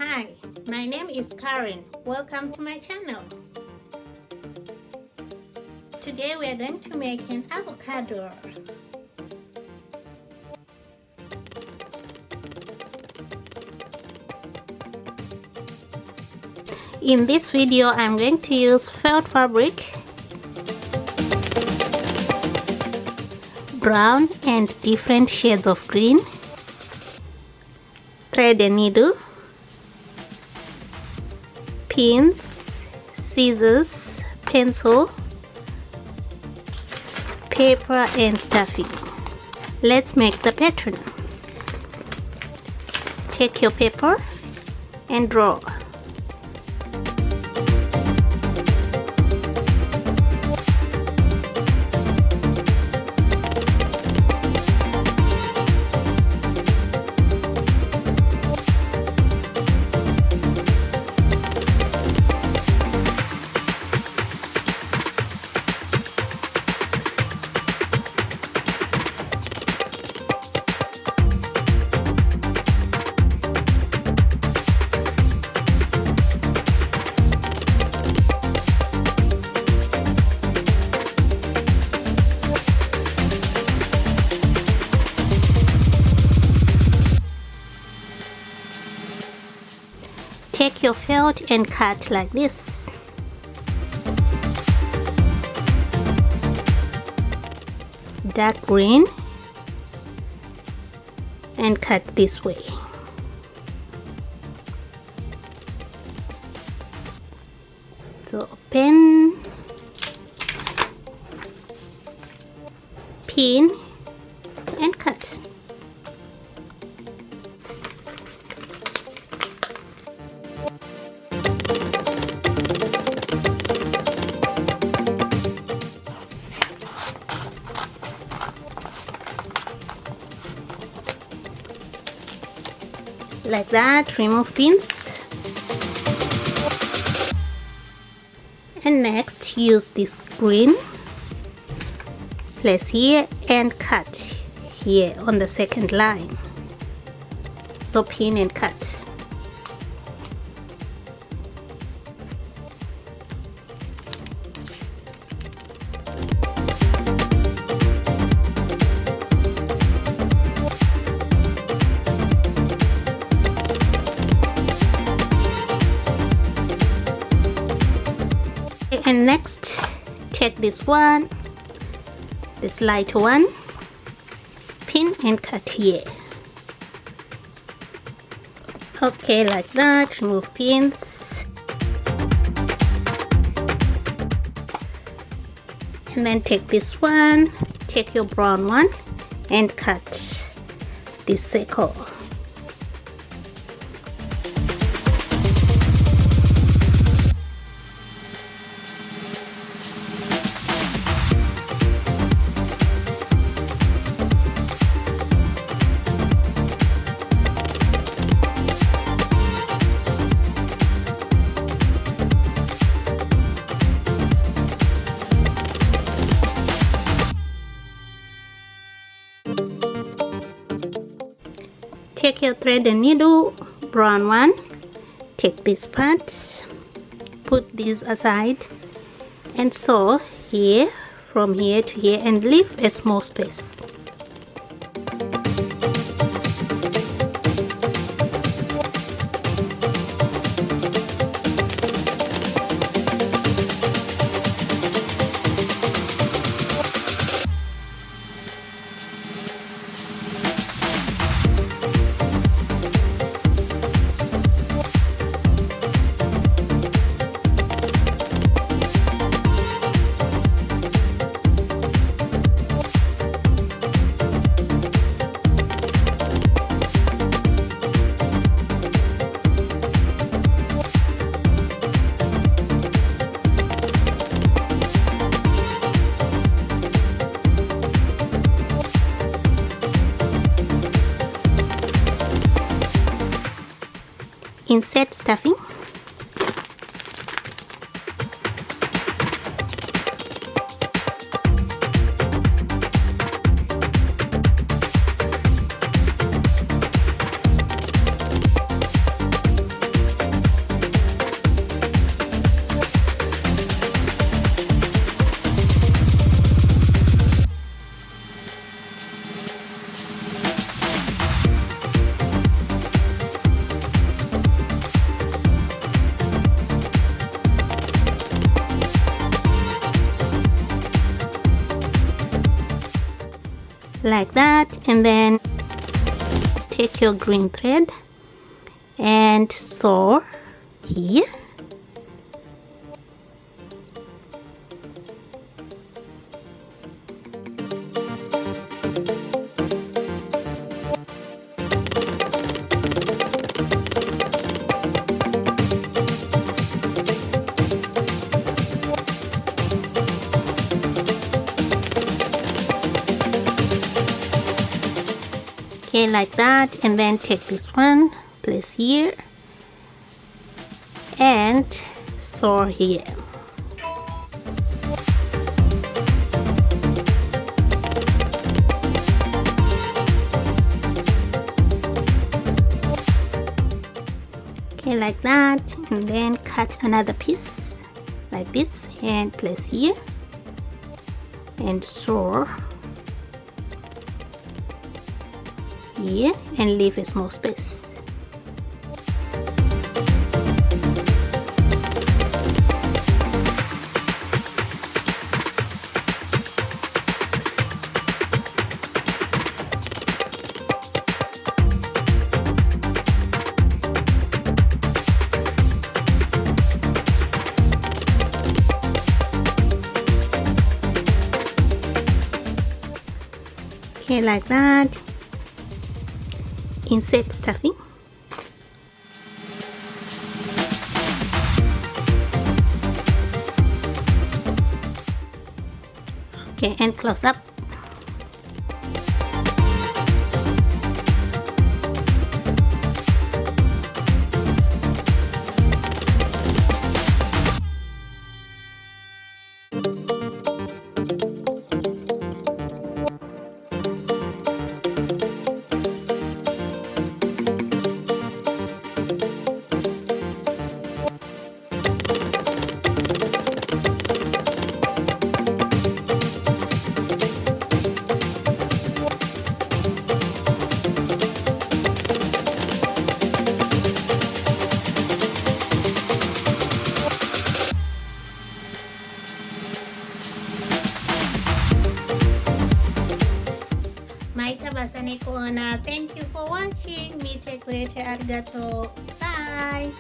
Hi, my name is Karen. Welcome to my channel. Today we are going to make an avocado. In this video, I'm going to use felt fabric, brown and different shades of green, thread and needle, pins, scissors, pencil, paper and stuffing. Let's make the pattern. Take your paper and draw. Take your felt and cut like this. Dark green and cut this way. So open, pin and cut. Like that, remove pins. And next, use this green, place here and cut here on the second line. So pin and cut. And next, take this one, this light one, pin and cut here. Okay, like that, remove pins. And then take this one, take your brown one and cut this circle. Take your thread and needle, brown one, take this part, put this aside and sew here, from here to here, and leave a small space. Insert stuffing. like that, and then take your green thread and sew here. Okay, like that, and then take this one, place here, and sew here. Okay, like that, and then cut another piece like this and place here and sew here and leave a small space. Okay, like that. Insert stuffing. Okay, and close up. Thank you for watching. Mite kurete arigato. Bye.